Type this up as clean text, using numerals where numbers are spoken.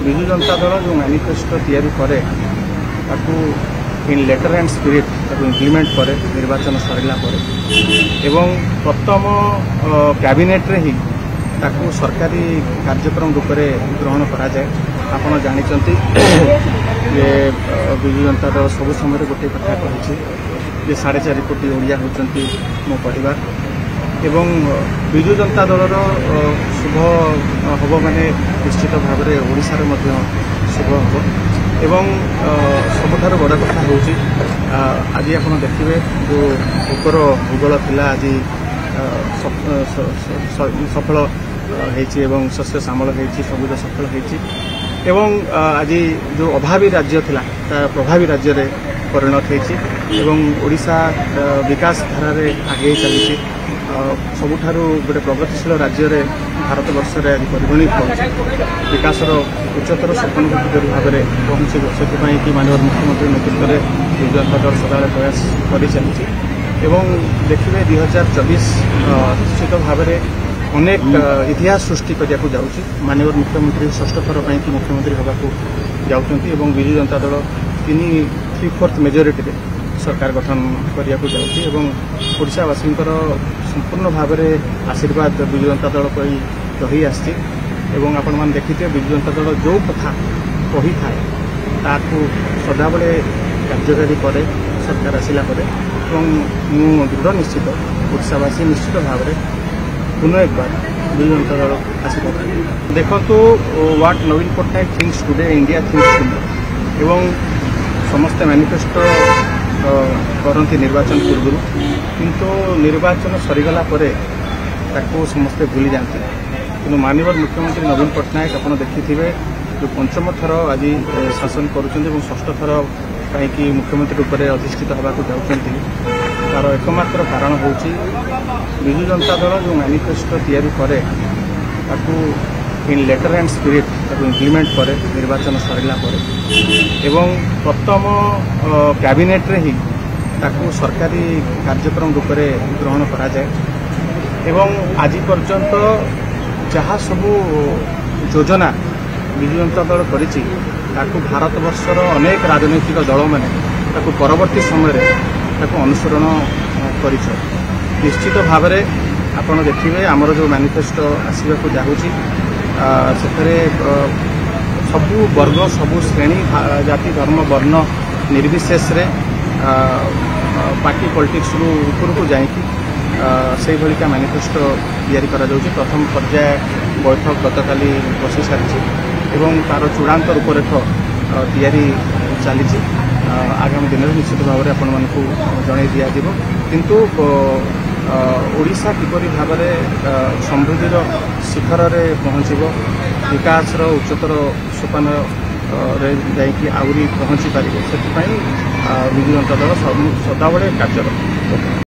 विजु जनता दल जो मैनिफेस्टो तैयारी करे इन लेटर एंड स्पिरिट इम्प्लीमेंट करे निर्वाचन सरला एवं प्रथम कैबिनेट रे ही ताकू सरकारी कार्यक्रम रूप से ग्रहण करा जाए। आपण जानिचंती जे विजु जनता दल सब समय गोटे कथा कही 4.5 कोटी ओडिया होचंती मो परिवार एवं विजु जनता दलर शुभ हम माने निश्चित भाव में ओडिशार मध्य शुभ हम एवं सबुठार बड़ कथा हूँ आज आप देखिए जो भोकर भूगोल थिला आज सफल एवं शस्य श्यामल सबुज सफल एवं आज जो अभावी राज्य थिला प्रभावी राज्य रे परिणत एवं ओडिशा विकास धारा रे आगे चली सबुठारु गोटे प्रगतिशील राज्य रे भारत वर्ष रे आज परिगणित हो विकासर उच्चतर सपन भाव में पहुंचे से कि माननीय मुख्यमंत्री नेतृत्व में विजु जनता दल सदा प्रयास कर चली एवं देखिए 2024 निश्चित भाव में अनेक इतिहास सृष्टि करने जाऊँगी। माननीय मुख्यमंत्री षष्ठ थर पर मुख्यमंत्री होगाकू जाऊँगी और विजु जनता दल 3/4 मेजोरिटी सरकार गठन करने जाऊँगी और ओडिशावासी संपूर्ण भाव में आशीर्वाद विजु जनता दल पर रही आसी आपण मैंने देखिए विजु जनता दल जो कथा कही था सदाबले कार्यकारी करे सरकार आसला दृढ़ निश्चित ओडिशावासी निश्चित भाव में पुनः एक बार विजु जनता दल आशीर्वाद देखो what Naveen Patnaik things today India things today एवं समस्त मैनिफेस्टो करती निर्वाचन पूर्व किंतु निर्वाचन सरीगला समस्ते भूली जाते कि माननीय मुख्यमंत्री नवीन पट्टनायक आप देखिए जो पंचम थर आज शासन करुँच षष्ठ थर कहीं मुख्यमंत्री रूप में अधिष्ठित होगाक जाऊँगी तार एकमात्र कारण हूँ विजु जनता दल जो मैनिफेस्टो तैयारी करे इन लेटर एंड स्पिरिट इम्प्लीमेंट करे निर्वाचन सरला एवं प्रथम कैबिनेट रे ही ताकू सरकारी कार्यक्रम रूप से ग्रहण करा जाए एवं आज पर्यंत जहाँ सबू योजना विजु जनता दल करिछि ताकू भारत वर्षर अनेक राजनैतिक दल मैंने परवर्ती समय अनुसरण कर निश्चित भाव में आपड़ देखिए आमर जो मैनिफेस्टो आसवाक जाऊँगी सबू वर्ग सबू श्रेणी जाति धर्म वर्ण निर्विशेष रे पार्टी पॉलिटिक्स रु ऊपर को जाइकी से भलिका मैनिफेस्टो तैयारी करा जाउछि। प्रथम पर्याय बैठक गतकाली बसी सारी एवं तार चूड़ांत रूपरेख तैयारी चली आगामी दिन में निश्चित भाव में आपण मानकु जणाई दिया दिबो किंतु ओडिशा किपरि भाव में समृद्धिर शिखर रे पहुँचब विकास उच्चतर सोपान जाइकी आहरी पहुँची पार से विजु जनता दल सदाबले कार्यरत।